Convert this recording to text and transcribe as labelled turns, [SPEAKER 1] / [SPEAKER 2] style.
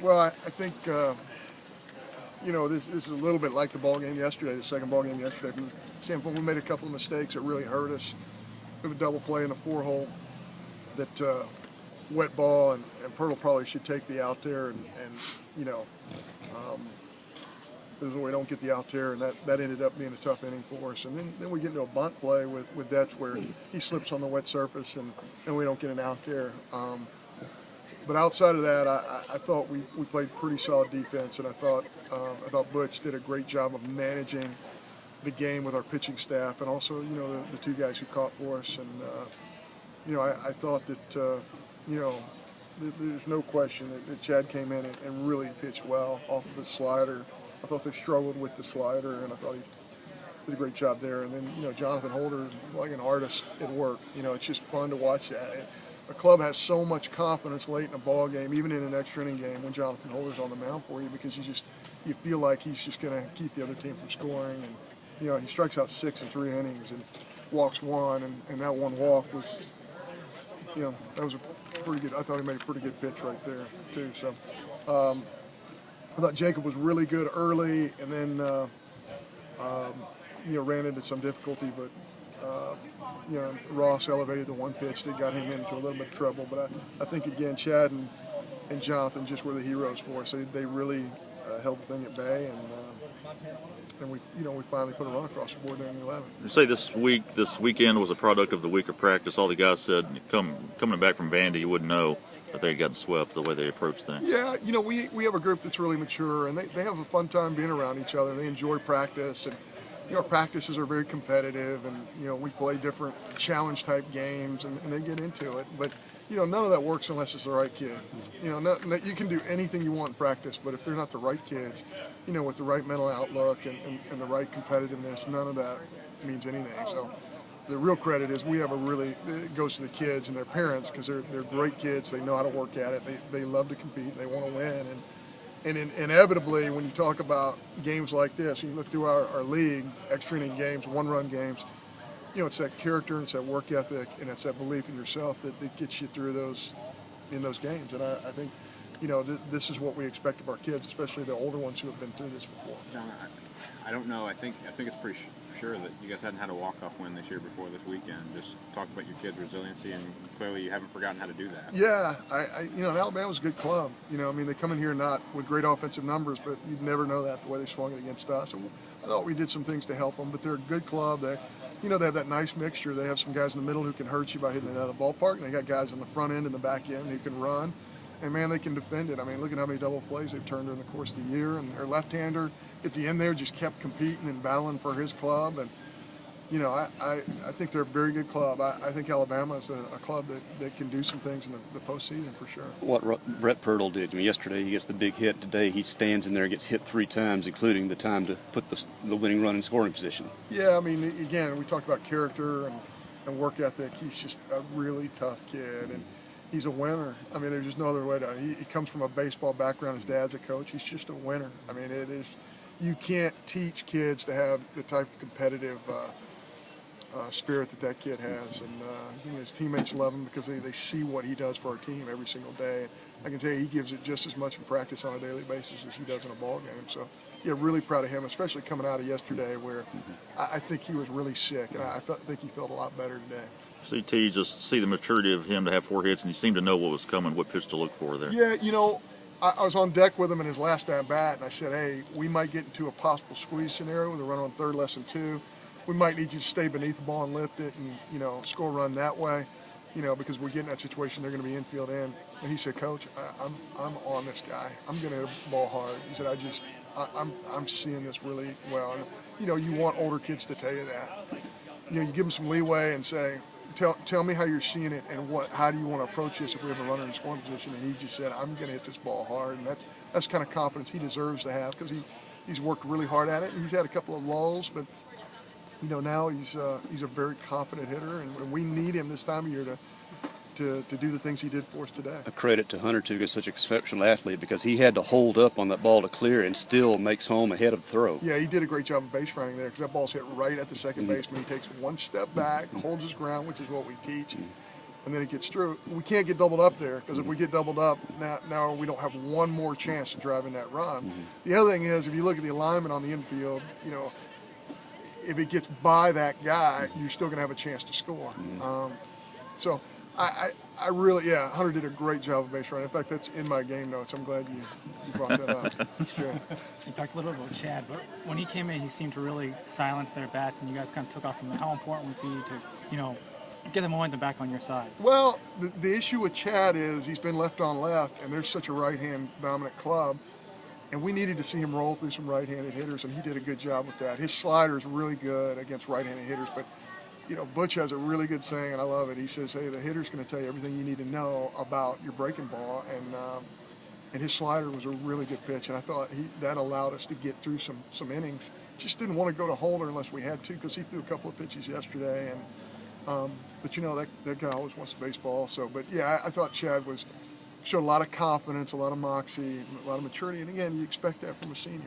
[SPEAKER 1] Well, I think this is a little bit like the ball game yesterday, the second ball game yesterday. From the standpoint, we made a couple of mistakes that really hurt us. We have a double play in the 4-hole that wet ball, and Pirtle probably should take the out there, and there's a way we don't get the out there, and that ended up being a tough inning for us. And then we get into a bunt play with Detz where he slips on the wet surface, and we don't get an out there. But outside of that, I thought we played pretty solid defense, and I thought Butch did a great job of managing the game with our pitching staff, and also the two guys who caught for us. And I thought that there's no question that Chad came in and really pitched well off of his slider. I thought they struggled with the slider, and I thought he did a great job there. And then Jonathan Holder is like an artist at work. It's just fun to watch that. A club has so much confidence late in a ball game, even in an extra inning game, when Jonathan Holder's on the mound for you, because you feel like he's just going to keep the other team from scoring. And he strikes out 6 in 3 innings and walks 1, and that one walk was, that was a pretty good. I thought he made a pretty good pitch right there too. So I thought Jacob was really good early, and then ran into some difficulty, but. Ross elevated the one pitch that got him into a little bit of trouble. But I think, again, Chad and Jonathan just were the heroes for us. They really held the thing at bay, and we finally put a run across the board there in the 11th.
[SPEAKER 2] You say this weekend was a product of the week of practice. All the guys said coming back from Vandy, you wouldn't know that they had gotten swept the way they approached things.
[SPEAKER 1] Yeah, we have a group that's really mature, and they have a fun time being around each other. They enjoy practice, and our practices are very competitive, and we play different challenge type games, and they get into it. But none of that works unless it's the right kid. You can do anything you want in practice, but if they're not the right kids, with the right mental outlook and the right competitiveness, none of that means anything. So the real credit is it goes to the kids and their parents, because they're great kids. They know how to work at it. They love to compete. They want to win. And inevitably, when you talk about games like this, and you look through our league, extra inning games, one-run games, it's that character and it's that work ethic and it's that belief in yourself that gets you through those games. And I think, this is what we expect of our kids, especially the older ones who have been through this before.
[SPEAKER 3] John, I don't know. I think it's pretty sure that you guys hadn't had a walk-off win this year before this weekend. Just talk about your kids' resiliency, and clearly you haven't forgotten how to do that.
[SPEAKER 1] Yeah, Alabama's a good club. They come in here not with great offensive numbers, but you'd never know that the way they swung it against us. And I thought we did some things to help them, but they're a good club. They have that nice mixture. They have some guys in the middle who can hurt you by hitting it out of the ballpark, and they got guys on the front end and the back end who can run. And, man, they can defend it. I mean, look at how many double plays they've turned during the course of the year. And their left-hander at the end there just kept competing and battling for his club. And, I think they're a very good club. I think Alabama is a club that can do some things in the postseason for sure.
[SPEAKER 4] What Brett Pirtle did. Yesterday he gets the big hit. Today he stands in there and gets hit 3 times, including the time to put the winning run in scoring position.
[SPEAKER 1] Yeah, again, we talked about character and work ethic. He's just a really tough kid, and he's a winner. There's just no other way to. He comes from a baseball background. His dad's a coach. He's just a winner. It is. You can't teach kids to have the type of competitive spirit that kid has, and his teammates love him because they see what he does for our team every single day. I can tell you he gives it just as much in practice on a daily basis as he does in a ball game. So, yeah, really proud of him, especially coming out of yesterday where I think he was really sick, and I think he felt a lot better today.
[SPEAKER 2] CT, just see the maturity of him to have 4 hits, and he seemed to know what was coming, what pitch to look for there.
[SPEAKER 1] Yeah, I was on deck with him in his last at-bat, and I said, hey, we might get into a possible squeeze scenario with a run on third, less than 2. We might need you to stay beneath the ball and lift it and, score a run that way, because we get in that situation, they're going to be infield in. And he said, Coach, I'm on this guy. I'm going to hit the ball hard. He said, I'm seeing this really well. And, you want older kids to tell you that. You give them some leeway and say, tell me how you're seeing it and how do you want to approach this if we have a runner in scoring position. And he just said, I'm going to hit this ball hard. And that's kind of confidence he deserves to have because he's worked really hard at it. And he's had a couple of lulls, but now he's a very confident hitter, and we need him this time of year to do the things he did for us today.
[SPEAKER 4] A credit to Hunter to get such an exceptional athlete because he had to hold up on that ball to clear and still makes home ahead of the throw.
[SPEAKER 1] Yeah, he did a great job of base running there because that ball's hit right at the second baseman. He takes one step back, holds his ground, which is what we teach. and then it gets through. We can't get doubled up there because if we get doubled up, now we don't have one more chance to drive in that run. The other thing is, if you look at the alignment on the infield, you know, if it gets by that guy, you're still going to have a chance to score. So I really, yeah, Hunter did a great job of base running. In fact, that's in my game notes. I'm glad you brought that up. That's good.
[SPEAKER 5] You talked a little bit about Chad, but when he came in, he seemed to really silence their bats, and you guys kind of took off from him. How important was he to, you know, get the momentum back on your side?
[SPEAKER 1] Well, the issue with Chad is he's been left on left, and there's such a right-hand dominant club, and we needed to see him roll through some right-handed hitters, and he did a good job with that. His slider is really good against right-handed hitters, but you know, Butch has a really good saying, and I love it. He says, "Hey, the hitter's going to tell you everything you need to know about your breaking ball," and his slider was a really good pitch, and I thought that allowed us to get through some innings. Just didn't want to go to Holder unless we had to, because he threw a couple of pitches yesterday, and but you know that guy always wants baseball. So, but yeah, I thought Chad showed a lot of confidence, a lot of moxie, a lot of maturity, and again, you expect that from a senior.